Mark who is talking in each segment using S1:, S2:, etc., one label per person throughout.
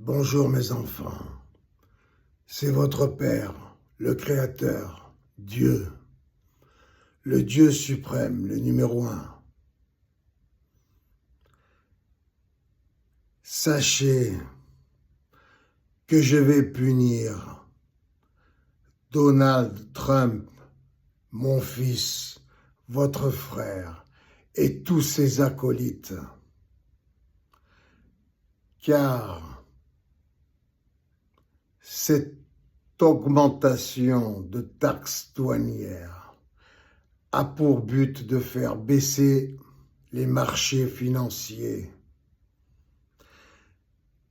S1: Bonjour mes enfants, c'est votre Père, le Créateur, Dieu, le Dieu suprême, le numéro 1. Sachez que je vais punir Donald Trump, mon fils, votre frère et tous ses acolytes, car cette augmentation de taxes douanières a pour but de faire baisser les marchés financiers.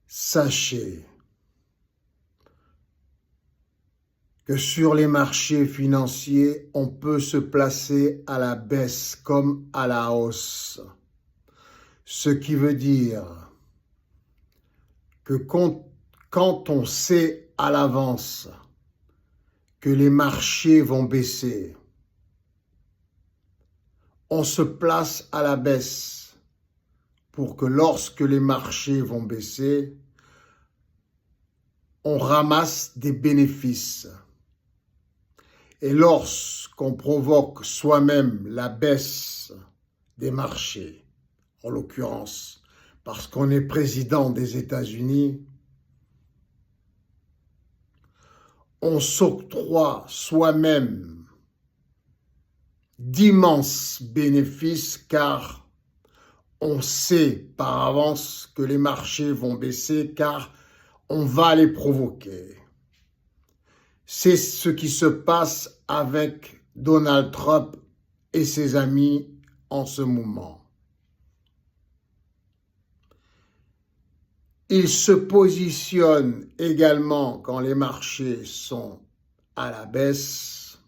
S1: Sachez que sur les marchés financiers, on peut se placer à la baisse comme à la hausse. Ce qui veut dire que quand on sait à l'avance que les marchés vont baisser, on se place à la baisse pour que lorsque les marchés vont baisser, on ramasse des bénéfices. Et lorsqu'on provoque soi-même la baisse des marchés, en l'occurrence parce qu'on est président des États-Unis, on s'octroie soi-même d'immenses bénéfices car on sait par avance que les marchés vont baisser car on va les provoquer. C'est ce qui se passe avec Donald Trump et ses amis en ce moment. Il se positionne également quand les marchés sont à la baisse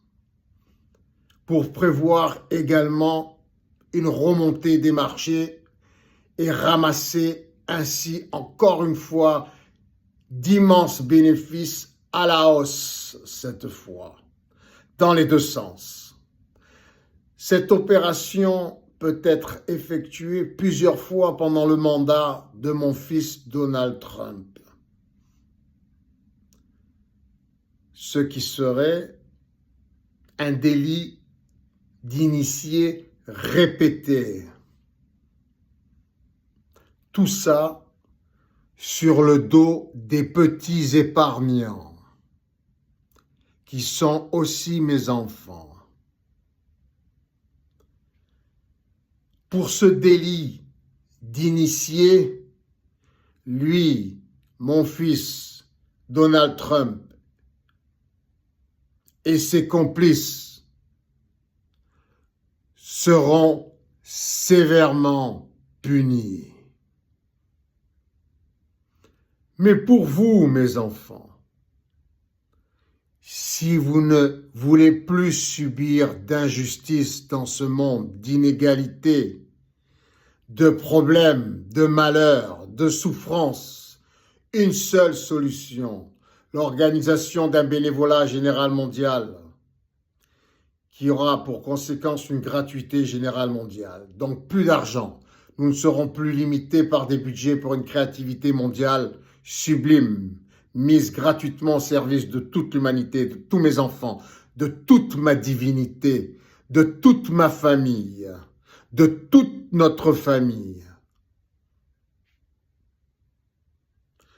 S1: pour prévoir également une remontée des marchés et ramasser ainsi encore une fois d'immenses bénéfices à la hausse cette fois, dans les deux sens. Cette opération peut être effectuée plusieurs fois pendant le mandat de mon fils Donald Trump, ce qui serait un délit d'initié répété. Tout ça sur le dos des petits épargnants, qui sont aussi mes enfants. Pour ce délit d'initié, lui, mon fils, Donald Trump, et ses complices seront sévèrement punis. Mais pour vous, mes enfants, si vous ne voulez plus subir d'injustice dans ce monde, d'inégalités, de problèmes, de malheurs, de souffrances, une seule solution, l'organisation d'un bénévolat général mondial qui aura pour conséquence une gratuité générale mondiale. Donc plus d'argent. Nous ne serons plus limités par des budgets pour une créativité mondiale sublime, mise gratuitement au service de toute l'humanité, de tous mes enfants, de toute ma divinité, de toute ma famille, de toute notre famille.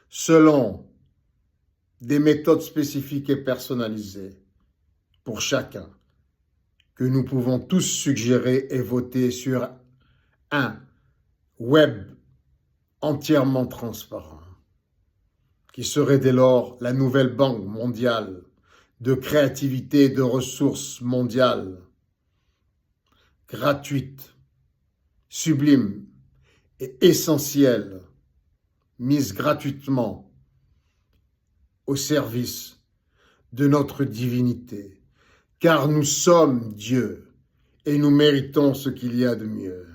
S1: Selon des méthodes spécifiques et personnalisées pour chacun, que nous pouvons tous suggérer et voter sur un web entièrement transparent, qui serait dès lors la nouvelle banque mondiale de créativité et de ressources mondiales, gratuite, sublime et essentielle, mise gratuitement au service de notre divinité, car nous sommes Dieu et nous méritons ce qu'il y a de mieux.